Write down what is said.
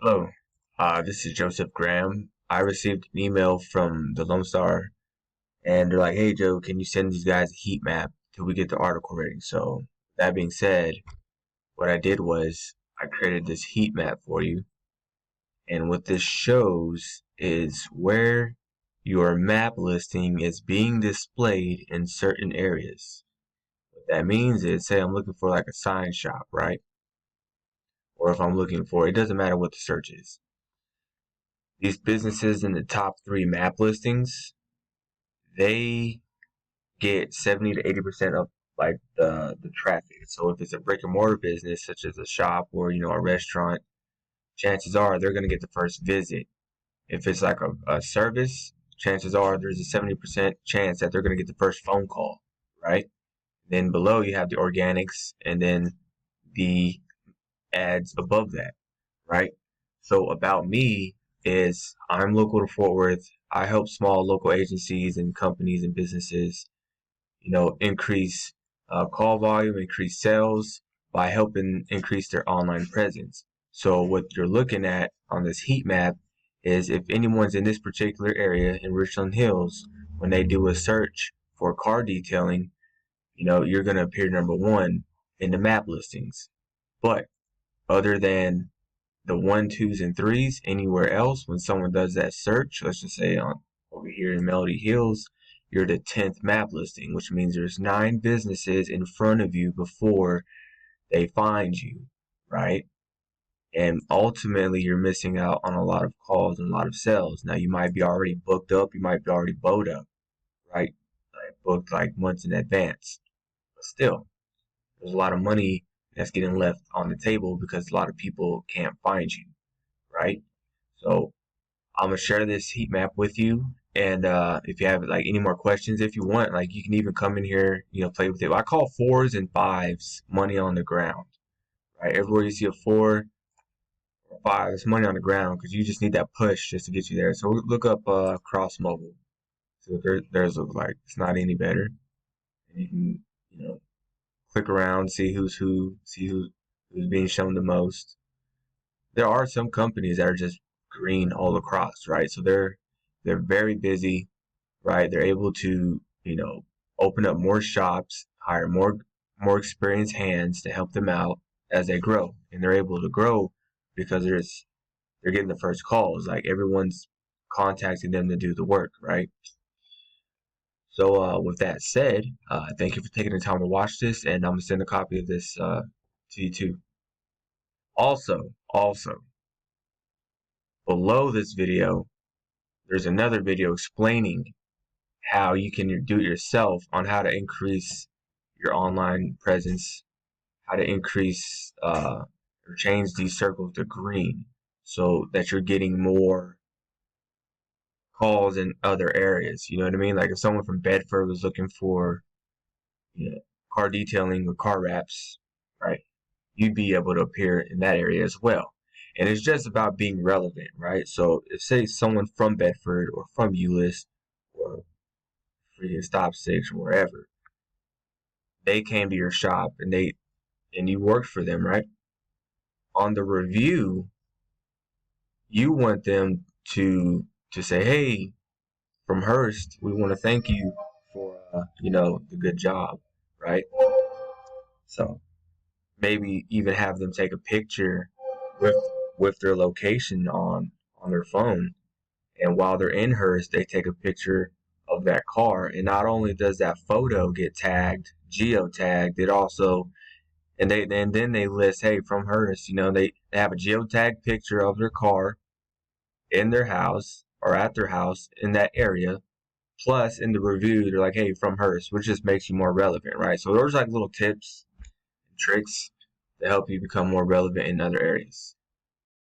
Hello, this is Joseph Graham. I received an email from the Lone Star, and they're like, "Hey Joe, can you send these guys a heat map till we get the article ready?" So that being said, what I did was I created this heat map for you, and what this shows is where your map listing is being displayed in certain areas. What that means is, say I'm looking for like a sign shop, right? Or if I'm looking for, it doesn't matter what the search is. These businesses in the top three map listings, they get 70 to 80% of like the traffic. So if it's a brick and mortar business such as a shop or a restaurant, chances are they're going to get the first visit. If it's like a service, chances are there's a 70% chance that they're going to get the first phone call, right? Then below you have the organics and then the ads above that, right? So about me is I'm local to Fort Worth. I help small local agencies and companies and businesses, increase call volume, increase sales by helping increase their online presence. So what you're looking at on this heat map is if anyone's in this particular area in Richland Hills, when they do a search for car detailing, you're going to appear number one in the map listings. But other than the one, twos, and threes, anywhere else, when someone does that search, let's just say on over here in Melody Hills, you're the 10th map listing, which means there's 9 businesses in front of you before they find you, right? And ultimately, you're missing out on a lot of calls and a lot of sales. Now, you might be already booked up, you might be already bowed up, right? Like booked like months in advance. But still, there's a lot of money that's getting left on the table because a lot of people can't find you, right? So I'm gonna share this heat map with you, and if you have like any more questions, if you want, like you can even come in here, play with it. I call fours and fives money on the ground, right? Everywhere you see a 4 or 5, it's money on the ground because you just need that push just to get you there. So look up cross mobile. So there's looks like it's not any better, and you can click around, see who's who, see who's being shown the most. There are some companies that are just green all across, right? So they're very busy, right? They're able to, open up more shops, hire more experienced hands to help them out as they grow. And they're able to grow because they're getting the first calls. Like everyone's contacting them to do the work, right? So with that said, thank you for taking the time to watch this, and I'm gonna send a copy of this to you too. Also, below this video, there's another video explaining how you can do it yourself on how to increase your online presence, how to increase or change these circles to green so that you're getting more calls in other areas. You know what I mean? Like if someone from Bedford was looking for, car detailing or car wraps, right? You'd be able to appear in that area as well. And it's just about being relevant, right? So if say someone from Bedford or from Euless or freaking Stop Six or wherever, they came to your shop and you worked for them, right? On the review, you want them to say, "Hey, from Hearst, we want to thank you for the good job," right? So maybe even have them take a picture with with their location on their phone, and while they're in Hearst, they take a picture of that car, and not only does that photo get tagged, geotagged, it also and then they list, hey, from Hearst, they have a geotagged picture of their car in their house or at their house in that area. Plus, in the review, they're like, hey, from Hearst, which just makes you more relevant, right? So those are like little tips and tricks to help you become more relevant in other areas.